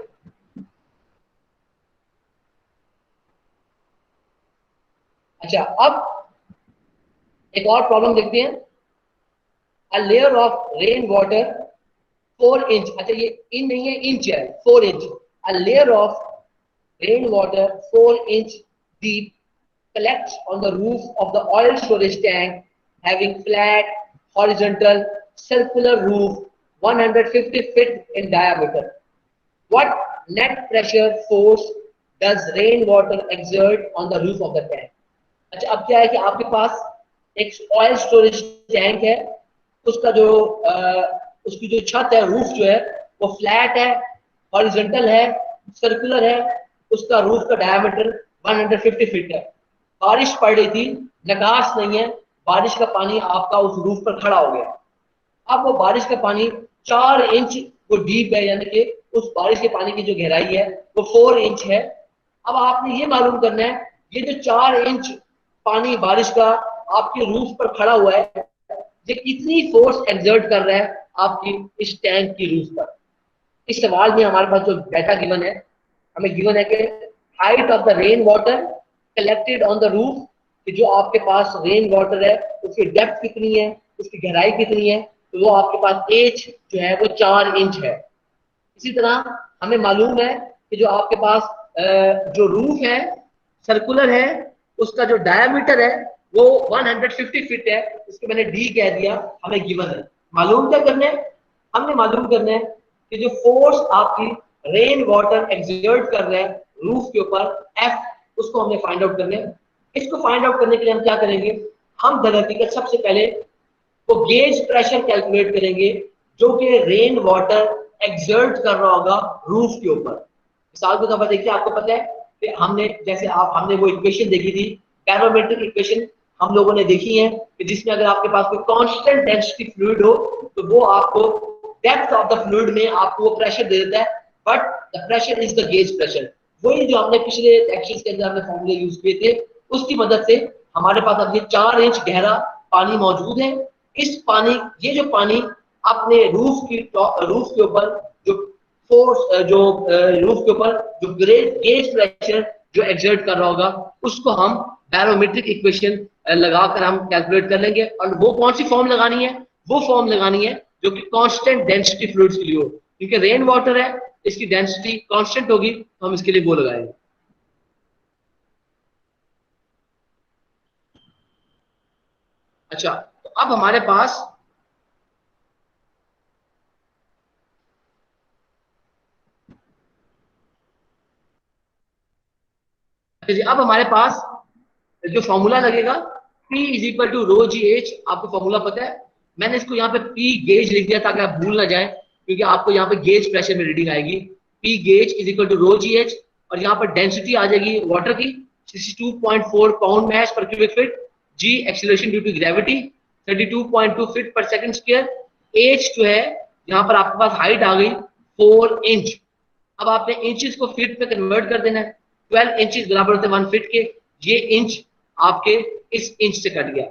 अच्छा, अब एक और प्रॉब्लम देखते हैं। A layer of rain water 4 inch, अच्छा ये इन नहीं है, इंच है, 4 inch. A layer of rain water 4 inch deep collects on the roof of the oil storage tank having flat, horizontal, circular roof 150 feet in diameter. What net pressure force does rainwater exert on the roof of the tank? अच्छा, अब क्या है कि आपके पास एक oil storage tank है, उसका जो उसकी जो छत है, रूफ जो है वो फ्लैट है, हॉरिजॉन्टल है, सर्कुलर है, उसका रूफ का डायमीटर 150 फीट है। बारिश पड़ रही थी, निकास नहीं है, बारिश का पानी आपका उस रूफ पर खड़ा हो गया। अब वो बारिश का पानी 4 इंच वो डीप है, यानी कि उस बारिश के पानी की जो गहराई है वो 4 इंच है। अब आपने ये मालूम करना है ये जो 4 इंच पानी बारिश का आपके रूफ पर खड़ा हुआ है, ये कितनी फोर्स एक्सर्ट कर रहा है आपकी इस टैंक की रूफ पर। इस सवाल में हमारे पास जो डाटा गिवन है, हमें गिवन है कि height of the rain water collected on the roof, कि जो आपके पास रेन वाटर है उसकी डेप्थ कितनी है, उसकी गहराई कितनी है, तो वो आपके पास एच जो है वो 4 इंच है। इसी तरह हमें मालूम है कि जो आपके पास जो रूफ है सर्कुलर है, उसका जो डायमीटर है वो 150 फीट है, उसको मैंने डी कह दिया, हमें गिवन है। मालूम क्या करना है, हमने मालूम करना है कि जो फोर्स आपकी रेन वाटर एक्सर्ट कर रहा है रूफ के ऊपर एफ, उसको हमने फाइंड आउट करना है। इसको फाइंड आउट करने के लिए हम क्या करेंगे, हम दरअसल सबसे पहले तो गेज प्रेशर कैलकुलेट करेंगे जो कि रेन वाटर एक्सर्ट कर रहा होगा रूफ के ऊपर। मिसाल के तौर पर देखिए, आपको पता है कि हमने वो इक्वेशन देखी थी, बैरोमेट्रिक इक्वेशन हम लोगों ने देखी है कि जिसमें अगर आपके पास कोई कांस्टेंट डेंसिटी फ्लूइड हो तो वो आपको डेप्थ ऑफ द फ्लूइड में आपको वो प्रेशर दे देता है, but the pressure is the gauge pressure. वही जो हमने पिछले लेक्चर्स के अंदर हमने फॉर्मूले यूज किए थे, उसकी मदद से हमारे पास अब ये 4 इंच गहरा पानी मौजूद है। इस पानी, ये जो पानी अपने रूफ के ऊपर जो फोर्स जो रूफ के ऊपर जो गेज प्रेशर जो एक्सर्ट कर रहा होगा, उसको हम बैरोमेट्रिक इक्वेशन लगाकर हम कैलकुलेट कर लेंगे। और वो कौन सी फॉर्म लगानी है, वो फॉर्म लगानी है जो कि कांस्टेंट डेंसिटी फ्लूइड्स के लिए हो, क्योंकि रेन वाटर है, इसकी डेंसिटी कांस्टेंट होगी, तो हम इसके लिए वो लगाएंगे। अच्छा, तो अब हमारे पास अच्छा जी, अब हमारे पास जो फॉर्मूला लगेगा P is equal to rho ji H, आपको फॉर्मूला पता है। मैंने इसको यहाँ पे P गेज लिख दिया ताकि आप भूल ना जाए, क्योंकि आपको यहाँ पे गेज प्रेशर में रीडिंग आएगी। P gauge is equal to rho ji h, और यहाँ पर डेंसिटी आ जाएगी वाटर की 62.4 पाउंड मैस पर cubic feet. G acceleration due to gravity 32.2 feet पर सेकंड स्क्वायर। H जो है, यहाँ पर आपके पास हाइट आ गई 4 इंच। अब आपने इंचेस को फीट में कन्वर्ट कर देना है। 12 इंचेस बराबर होते हैं 1 फीट के। ये इंच आपके इस इंच से कट गया,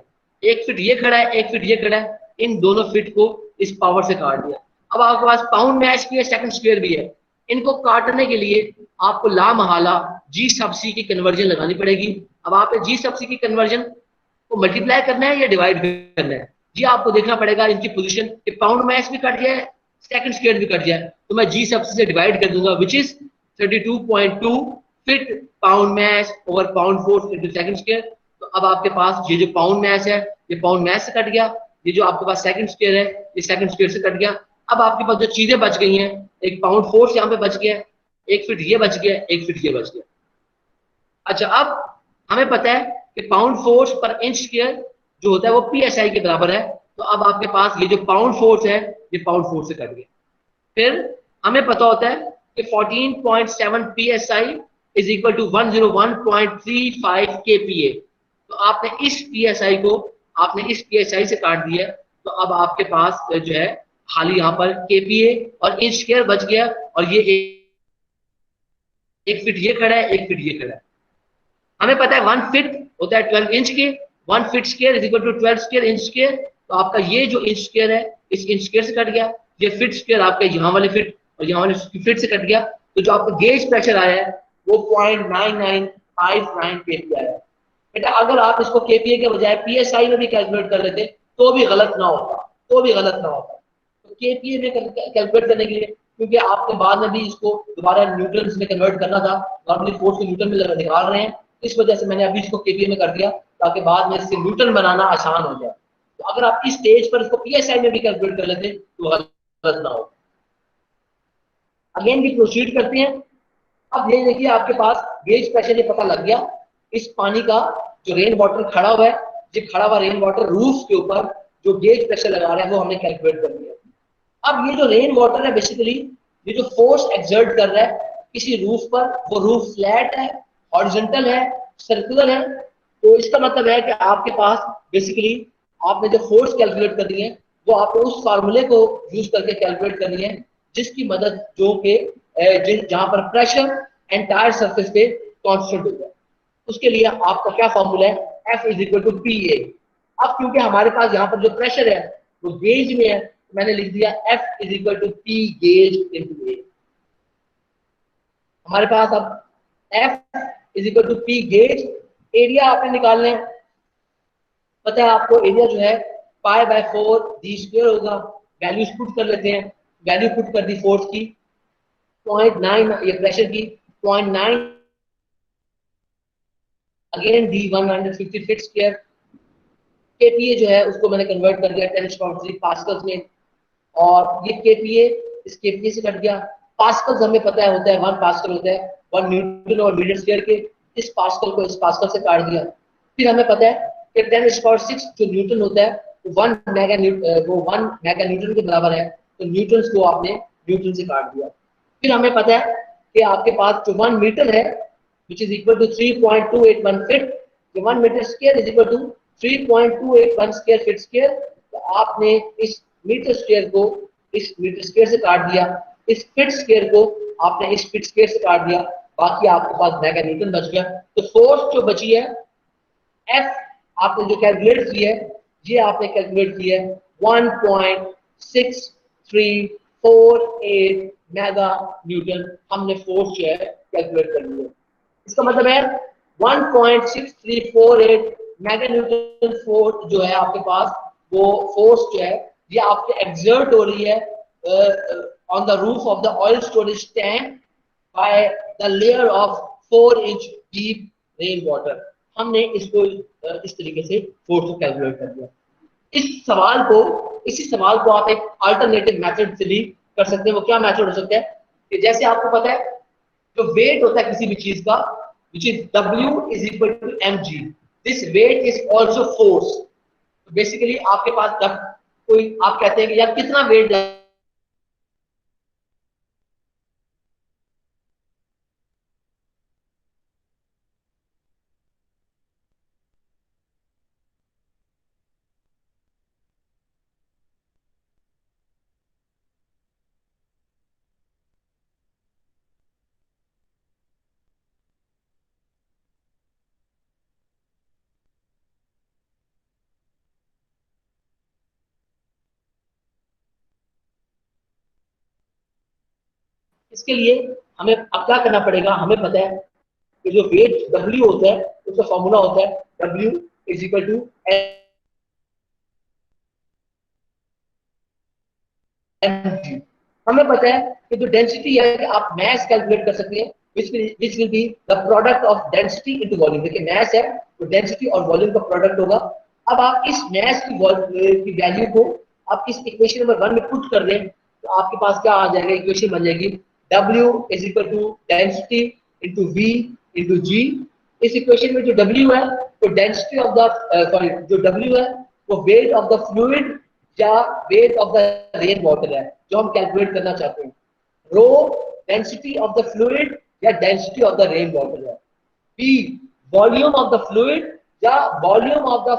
1 फीट ये खड़ा है, 1 फीट ये खड़ा है, इन दोनों फीट को इस पावर से काट दिया। अब आपके पास पाउंड मैच भी है, सेकंड स्क्वायर भी है। इनको काटने के लिए आपको ला महाला जी सब सी की कन्वर्जन लगानी पड़ेगी। अब आपने जी सब सी की कन्वर्जन को मल्टीप्लाई करना है या डिवाइड करना है, जी आपको देखना पड़ेगा इनकी पोजीशन कि पाउंड मैच भी कट जाए, सेकंड स्क्वायर भी कट जाए, तो मैं जी सब से डिवाइड कर दूंगा, which is 32.2 feet pound mass over pound force into second square. तो अब आपके पास ये जो पाउंड मैस है, ये पाउंड मैस से कट गया, ये जो आपके पास सेकंड स्क्वायर है, ये सेकंड स्क्वायर से कट गया। अब आपके पास जो चीजें बच गई हैं, एक पाउंड फोर्स यहाँ पे बच गया, 1 फीट ये बच गया, 1 फीट ये बच गया। अच्छा, अब हमें पता है कि पाउंड फोर्स पर इंच स्क्वायर जो होता है वो पीएसआई के बराबर है। तो अब आपके पास ये जो पाउंड फोर्स है, ये पाउंड फोर्स से कट गया। फिर हमें पता होता है कि 14.7 psi is equal to 101.35 kPa। तो आपने इस psi से काट दिया, तो अब आपके पास जो है खाली यहाँ पर kPa और इंच स्क्वायर बच गया, और ये एक फीट ये खड़ा है, 1 फीट ये खड़ा है। हमें पता है 1 फीट होता है 12 इंच के, 1 feet square is equal to 12 square inch square. तो आपका ये जो इंच स्क्वायर है, इस इंच स्क्वायर से कट गया, ये फीट स्क्वायर आपका यहाँ वाले फीट और यहाँ वाले फीट से कट गया। तो जो आपका गेज प्रेशर आया है वो 0.9959 kPa आया है। बेटा अगर आप इसको kPa के बजाय psi में भी कैलकुलेट कर लेते तो भी गलत ना होता, तो kPa में कैलकुलेट करने के लिए, क्योंकि आपने बाद में भी इसको दोबारा न्यूटन में कन्वर्ट करना था, नॉर्मली फोर्स को न्यूटन में निकाल रहे हैं, इस वजह से मैंने अभी इसको केपीए में कर दिया ताकि बाद में इससे न्यूटन बनाना आसान हो जाए। तो अगर आप इस स्टेज पर इसको पीएसआई में भी कैलकुलेट कर लेते तो गलत ना हो। अगेन भी प्रोसीड करते हैं। अब ये देखिए, आपके पास गेज प्रेशर ये पता लग गया। इस पानी का जो रेन वाटर खड़ा हुआ है, ये खड़ा हुआ रेन वाटर रूफ के ऊपर जो गेज प्रेशर लगा रहे हैं वो हमने कैलकुलेट कर दिया। अब ये जो रेन वाटर है, बेसिकली ये जो फोर्स एक्सर्ट कर रहा है किसी रूफ पर, वो रूफ फ्लैट है, हॉरिजॉन्टल है, सर्कुलर है। तो इसका मतलब है कि आपके पास बेसिकली आपने जो फोर्स कैलकुलेट करनी है वो आपको उस फार्मूले को यूज करके कैलकुलेट करनी है, जिसकी मदद जो कि जहां पर प्रेशर एंटायर सरफेस पे कांस्टेंट होगा। उसके लिए आपका क्या फार्मूला है, F is equal to P A. अब क्योंकि हमारे पास यहाँ पर जो प्रेशर है वो गेज में है, मैंने लिख दिया F is equal to P gauge into A. हमारे पास अब F is equal to P gauge, area आपने निकालना है। पता है आपको एरिया जो है π/4 डी स्क्वायर होगा। वैल्यूज पुट कर लेते हैं, वैल्यू पुट कर दी फोर्स की 0.9, ये प्रेशर की 0.9, again D 150 feet square. KPA जो है उसको मैंने कन्वर्ट कर दिया 10⁻³ पास्कल्स में, और ये केपीए इस केपीए से कट गया। पास्कल हमें पता है होता है 1 पास्कल होता है 1 न्यूटन और मीटर स्क्वायर के, इस पास्कल को इस पास्कल से काट दिया। फिर हमें पता है कि 10⁻⁶ जो न्यूटन होता है वो 1 मेगा न्यूटन के बराबर है, तो न्यूटन को आपने न्यूटन से काट दिया। फिर हमें पता है कि आपके पास जो 1 मीटर है which is equal to 3.281 feet, जो 1 metre square is equal to 3.281 square feet square, तो आपने इस मीटर स्क्वायर को इस मीटर स्क्वायर से काट दिया, इस फीट स्क्वायर को आपने इस फीट स्क्वायर से काट दिया, बाकी आपके पास मेगा न्यूटन बच गया। तो फोर्स जो बची है एफ आपने जो कैलकुलेट की है, ये आपने कैलकुलेट की है 1.6348 मेगा न्यूटन, हमने फोर्स जो है कैलकुलेट कर लिया। इसका मतलब है 1.6348 मेगा न्यूटन फोर्स जो है आपके पास, वो फोर्स जो है ये आपके एक्सर्ट हो रही है on the roof of the oil storage tank by the layer of 4 inch deep rain water. हमने इसको इस तरीके से फोर्स को कैलकुलेट कर दिया। इसी सवाल को आप एक अल्टरनेटिव मेथड से भी कर सकते हैं। वो क्या मेथड हो सकता है कि जैसे आपको पता है जो वेट होता है किसी भी चीज का which is W is equal to mg, this weight is also force। तो बेसिकली आपके पास जब कोई आप कहते हैं कि यार कितना वेट इसके लिए हमें अब क्या करना पड़ेगा, हमें पता है कि जो वेट W होता है उसका फॉर्मूला होता है W is equal to mg। हमें पता है कि जो डेंसिटी है कि आप मैस कैलकुलेट कर सकते हैं which will be the product of density into volume। देखिए मैस है तो डेंसिटी और वॉल्यूम का प्रोडक्ट होगा। अब आप इस मैस की वैल्यू को आप इस इक्वेशन नंबर 1 में पुट कर दें तो आपके पास क्या आ जाएगा, इक्वेशन बन जाएगी W is equal to density into V into G। इस इक्वेशन में जो W है तो डेंसिटी ऑफ द सॉरी जो W है वो वेट ऑफ द फ्लूइड या weight of the rain water है जो हम कैलकुलेट करना चाहते हैं। Rho density of the fluid या density of the rain water है। V volume of the fluid या वॉल्यूम ऑफ द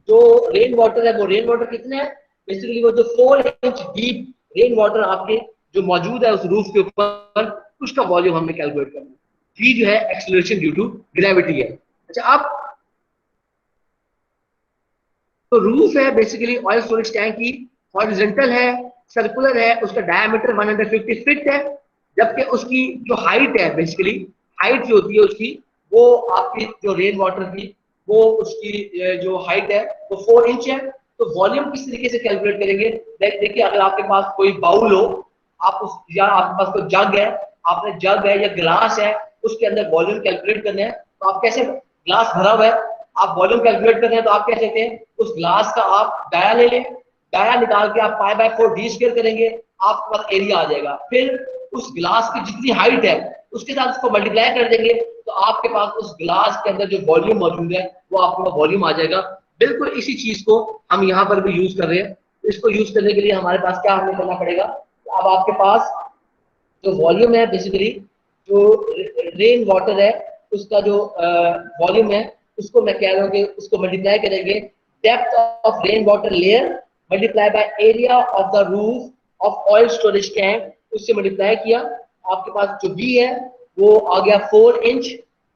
जो रेन वाटर है वो रेन वाटर कितना है, बेसिकली वो जो 4 इंच डीप रेन वाटर आपके जो मौजूद है उस रूफ के ऊपर उसका वॉल्यूम हमने कैलकुलेट करना है। जी जो है एक्सेलरेशन ड्यू टू ग्रेविटी है। अच्छा अब तो रूफ है बेसिकली ऑयल स्टोरेज टैंक की, हॉरिजॉन्टल है, सर्कुलर है, उसका डायमीटर 150 फीट है, जबकि उसकी जो हाइट है बेसिकली हाइट जो होती है उसकी वो आपकी जो रेन वाटर की वो उसकी जो हाइट है वो 4 इंच है। तो वॉल्यूम किस तरीके से कैलकुलेट करेंगे, देखिए अगर आपके पास कोई बाउल हो आप उस या आपके पास कोई जग है, आपने जग है या गिलास है उसके अंदर वॉल्यूम कैलकुलेट करना है तो आप कैसे, ग्लास भरा हुआ है आप वॉल्यूम कैलकुलेट कर रहे हैं तो आप क्या कहते हैं उस ग्लास का आप डाया ले लें, डाया निकाल के आप π/4 डी स्क्वायर करेंगे आपके पास एरिया आ जाएगा। फिर उस ग्लास की जितनी हाइट है उसके साथ उसको मल्टीप्लाई कर देंगे तो आपके पास उस ग्लास के अंदर जो वॉल्यूम मौजूद है वो आपको वॉल्यूम आ जाएगा। बिल्कुल इसी चीज को हम यहाँ पर भी यूज कर रहे हैं। इसको यूज करने के लिए हमारे पास क्या हमें करना पड़ेगा, अब आपके पास जो वॉल्यूम है बेसिकली जो रेन वाटर है उसका जो वॉल्यूम है उसको मैं कह रहा हूँ कि उसको मल्टीप्लाई करेंगे depth of rain water layer multiply by area of the roof of oil storage tank, उससे मल्टीप्लाई किया आपके पास जो बी है वो आ गया 4 inch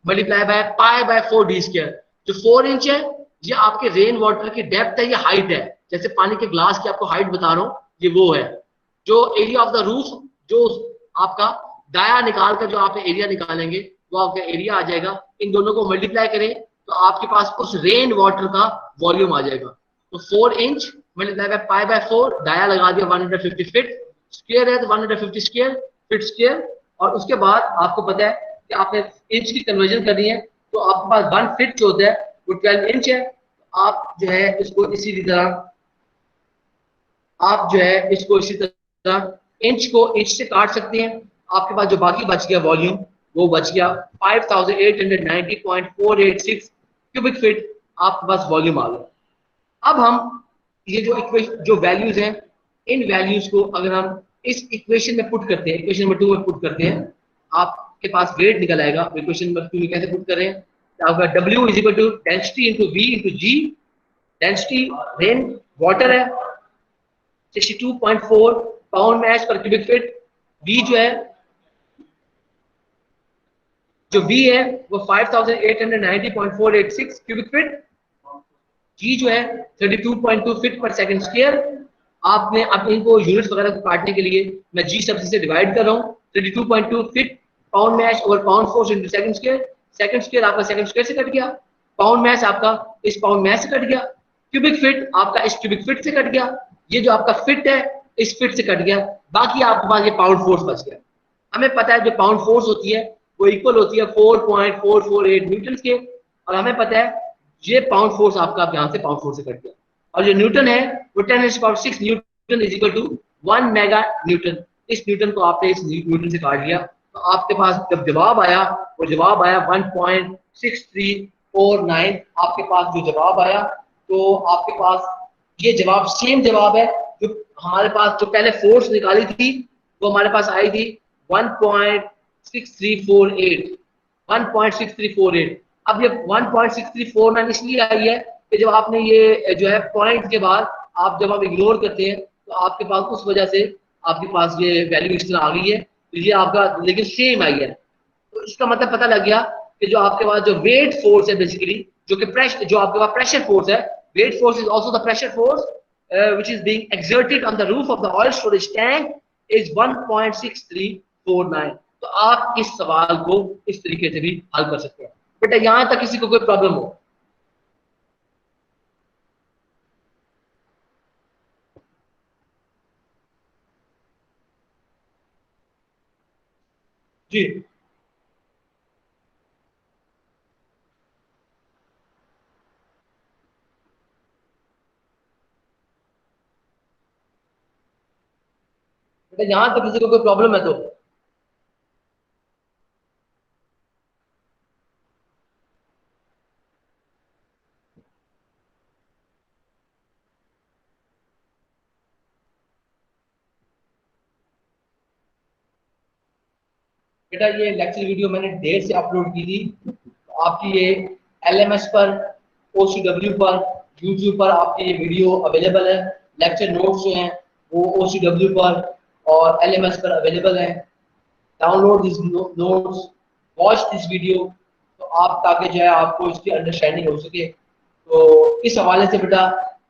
multiply by π/4 D square. जो 4 इंच है ये आपके रेन वाटर की डेप्थ है, ये हाइट है, जैसे पानी के ग्लास की आपको हाइट बता रहा हूँ ये वो है। जो एरिया ऑफ द रूफ जो आपका दाया निकाल कर जो आप एरिया निकालेंगे वो आपका एरिया आ जाएगा। इन दोनों को मल्टीप्लाई करें तो आपके पास उस रेन वाटर का वॉल्यूम आ जाएगा। तो 4 इंच मल्टीप्लाई बाय π/4 दाया लगा दिया 150 फीट स्क्वायर है तो 150 स्क्वायर फीट स्क्वायर, और उसके बाद आपको पता है कि आपने इंच की कन्वर्जन करनी है तो आपके पास 1 फीट जो होता है वो 12 इंच है। आप जो है इसको इसी तरह आप जो है इसको इसी तरह इंच को इंच से काट सकते हैं। आपके पास जो बाकी बच गया वॉल्यूम, वो बच गया 5890.486 क्यूबिक फीट आपके पास वॉल्यूम आ गया। अब हम ये जो इक्वेशन जो वैल्यूज हैं, इन वैल्यूज को अगर हम इस इक्वेशन में पुट करते हैं, इक्वेशन नंबर 2 में पुट करते हैं, आपके पास वेट निकल आएगा। इक्वेशन नंबर 2 में कैसे पुट कर रहे हैं, तो आपका W is equal to density into V into G। Density rain water है 62.4 pound mass per cubic feet. V जो है, जो V है वो 5890.486 क्यूबिक फीट। G जो है 32.2 फीट पर सेकंड स्क्वायर। आपने अब इनको यूनिट्स वगैरह को काटने के लिए मैं G शब्द से डिवाइड कर रहा हूँ। 32.2 feet pound mass over pound force into second square. Second square आपका सेकंड स्क्वायर से कट गया, पाउंड मैश आपका इस पाउंड मैश से कट गया, क्यूबिक फीट आपका इस क्यूबिक फीट से कट गया, ये जो आपका फिट है इस फिट से कट गया, बाकी आपके पास ये पाउंड फोर्स बच गया। हमें पता है जो पाउंड फोर्स होती है वो इक्वल होती है 4.448 न्यूटन के, और हमें पता है ये पाउंड फोर्स आपका यहाँ से पाउंड फोर्स से कट गया, और जो न्यूटन है वो 10⁻⁶ newton is equal to 1 mega newton. इस न्यूटन को आपने इस न्यूटन से काट लिया, तो आपके पास जब जवाब आया वो जवाब आया 1.6349। आपके पास जो जवाब आया, तो आपके पास ये जवाब सेम जवाब है जो हमारे पास जो पहले फोर्स निकाली थी वो हमारे पास आई थी 1.6348। 1.6348। अब ये 1.6349 इसलिए आई है कि जब आपने ये जो है पॉइंट के बाद आप जब आप इग्नोर करते हैं तो आपके पास उस वजह से आपके पास ये वैल्यू इस तरह आ गई है, तो ये आपका लेकिन सेम आई है। तो इसका मतलब पता लग गया कि जो आपके पास जो वेट फोर्स है बेसिकली, जो कि प्रेशर, जो आपके पास प्रेशर फोर्स है, weight force is also the pressure force which is being exerted on the roof of the oil storage tank is 1.6349। तो आप इस सवाल को इस तरीके से भी हल कर सकते हैं। बेटा यहां तक किसी को कोई प्रॉब्लम हो? जी बेटा यहां तक किसी को कोई प्रॉब्लम है तो? बेटा ये लेक्चर वीडियो मैंने देर से अपलोड की थी, तो आपकी ये LMS पर, OCW पर, YouTube पर आपकी ये वीडियो अवेलेबल है। लेक्चर नोट्स जो हैं वो OCW पर और LMS पर अवेलेबल है। Download this notes, watch this video, तो आप ताकि जो है आपको इसकी अंडरस्टैंडिंग हो सके। तो इस हवाले से बेटा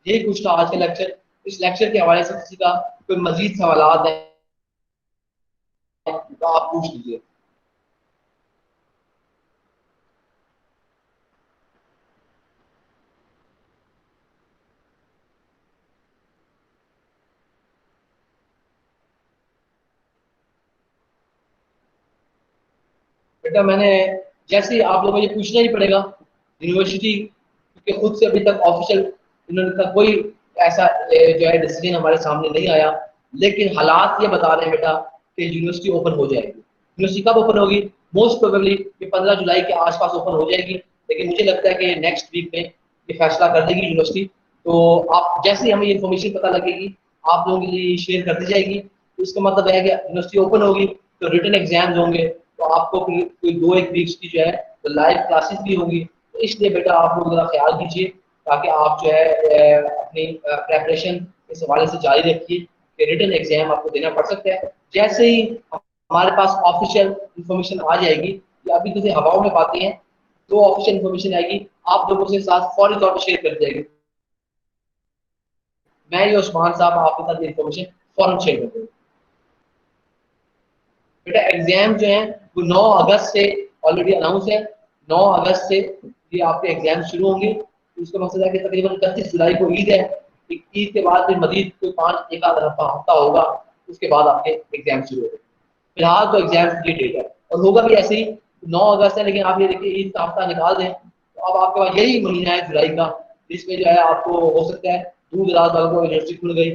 यही कुछ था आज का लेक्चर। इस लेक्चर के हवाले से किसी का कोई मजीद सवाल है तो आप पूछ लीजिए। बेटा मैंने जैसे ही आप लोगों को ये पूछना ही पड़ेगा, यूनिवर्सिटी के खुद से अभी तक ऑफिशियल इन्होंने कोई ऐसा जो है डिसीजन हमारे सामने नहीं आया, लेकिन हालात ये बता रहे हैं बेटा कि यूनिवर्सिटी ओपन हो जाएगी। यूनिवर्सिटी कब ओपन होगी? मोस्ट प्रोबेबली ये 15 जुलाई के आसपास ओपन हो जाएगी, लेकिन मुझे लगता है कि नेक्स्ट वीक में ये फैसला कर देगी यूनिवर्सिटी। तो आप जैसे ही हमें ये इन्फॉर्मेशन पता लगेगी आप लोगों के लिए शेयर कर दी जाएगी। तो इसका मतलब है कि यूनिवर्सिटी ओपन होगी तो रिटन एग्जाम्स होंगे, तो आपको कोई 2-1 वीक्स की जो है तो लाइव क्लासेस भी होंगी। तो इसलिए बेटा आप लोग जरा ख्याल कीजिए ताकि आप जो है अपनी प्रेपरेशन इस हवाले से जारी रखिए कि रिटन एग्जाम आपको देना पड़ सकता है। जैसे ही हमारे पास ऑफिशियल इंफॉर्मेशन आ जाएगी, या अभी जैसे हवाओं में बातें हैं, तो ऑफिशियल इंफॉर्मेशन आएगी आप लोगों के साथ फौरी तौर पर शेयर कर जाएगी। मैं ये उस्मान साहब आपके साथ इंफॉर्मेशन फौरन शेयर कर दूंगा। बेटा एग्जाम जो है वो 9 अगस्त से ऑलरेडी अनाउंस है। 9 अगस्त से ये आपके एग्जाम शुरू होंगे। उसका मकसद है कि तकरीबन 31 जुलाई को ईद है। ईद के बाद फिर मजीद कोई 5 एक आधा हफ्ता होगा, उसके बाद आपके एग्जाम शुरू होंगे। फिलहाल तो एग्जाम की डेट है और होगा भी ऐसे ही 9 अगस्त है, लेकिन आप ये देखिए ईद का हफ्ता निकाल दें तो अब आपके पास यही महीना है जुलाई का, जिसमें जो है आपको हो सकता है दूर दराज वालों को यूनिवर्सिटी खुल गई,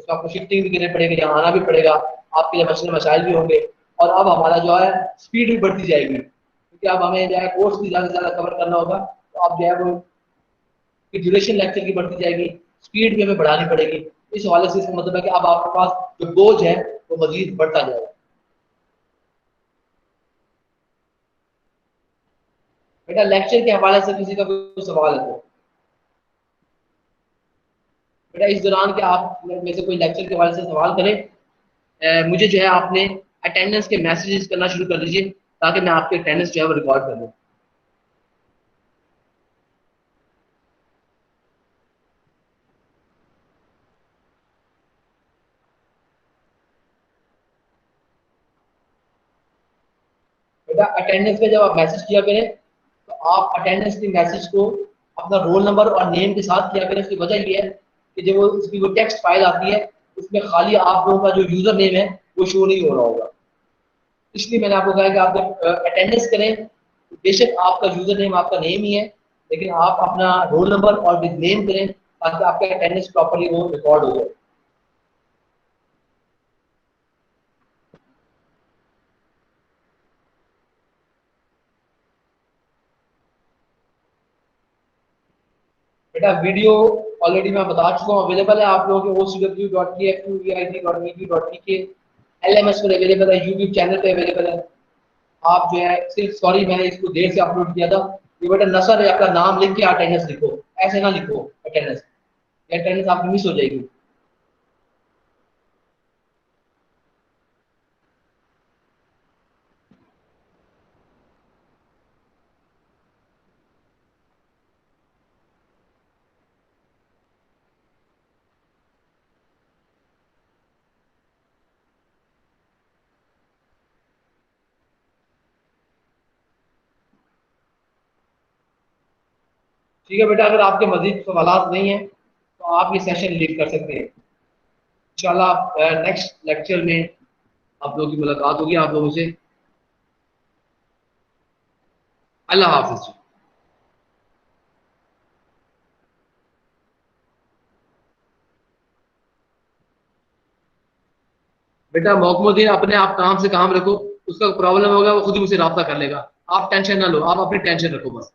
तो आपको शिफ्टिंग भी करनी पड़ेगी, यहाँ आना भी पड़ेगा, आपके लिए मसले मसाइल भी होंगे। और अब हमारा जो है स्पीड भी बढ़ती जाएगी, क्योंकि अब हमें जो है कोर्स भी ज़्यादा से ज़्यादा कवर करना होगा। तो अब जो है वो ड्यूरेशन लेक्चर की बढ़ती जाएगी, स्पीड भी हमें बढ़ानी पड़ेगी। इस हवाले से इसका मतलब है कि अब आपके पास जो बोझ है वो मजीद बढ़ता जाएगा। बेटा लेक्चर के हवाले से किसी का कोई सवाल है तो बेटा इस दौरान के आप में से कोई लेक्चर के हवाले से सवाल करें, मुझे जो है आपने अटेंडेंस के मैसेजेस करना शुरू कर दीजिए, ताकि मैं आपके अटेंडेंस जो है वो रिकॉर्ड कर लूँ। बेटा अटेंडेंस पे जब आप मैसेज किया करें तो आप अटेंडेंस के मैसेज को अपना रोल नंबर और नेम के साथ किया करें। उसकी वजह ये है कि जब वो उसकी वो टेक्स्ट फाइल आती है उसमें खाली आप लोगों का जो यूजर नेम है वो शो नहीं हो रहा होगा। इसलिए मैंने आपको कहा कि आप जब अटेंडेंस करें तो बेशक आपका यूजर नेम आपका नेम ही है, लेकिन आप अपना रोल नंबर और विद नेम करें ताकि आपका अटेंडेंस प्रॉपर्ली वो रिकॉर्ड हो जाए। बेटा वीडियो ऑलरेडी मैं बता चुका हूँ, अवेलेबल है आप लोगों के ocw.tfueid.edu.pk LMS पर अवेलेबल है, यूट्यूब चैनल पे अवेलेबल है। आप जो है सिर्फ सॉरी मैंने इसको देर से अपलोड किया था, ये बेटा नसर है, अपना नाम लिख के अटेंडेंस लिखो, ऐसे ना लिखो अटेंडेंस, अटेंडेंस आपकी मिस हो जाएगी। ठीक है बेटा, अगर आपके मजीद सवाल नहीं है तो आप ये सेशन लीव कर सकते हैं। इंशाल्लाह नेक्स्ट लेक्चर में आप लोगों की मुलाकात होगी आप लोगों से। अल्लाह हाफिज। बेटा मोहम्मदीन अपने आप काम से काम रखो, उसका प्रॉब्लम होगा वो खुद ही मुझसे रब्ता कर लेगा, आप टेंशन ना लो, आप अपनी टेंशन रखो बस।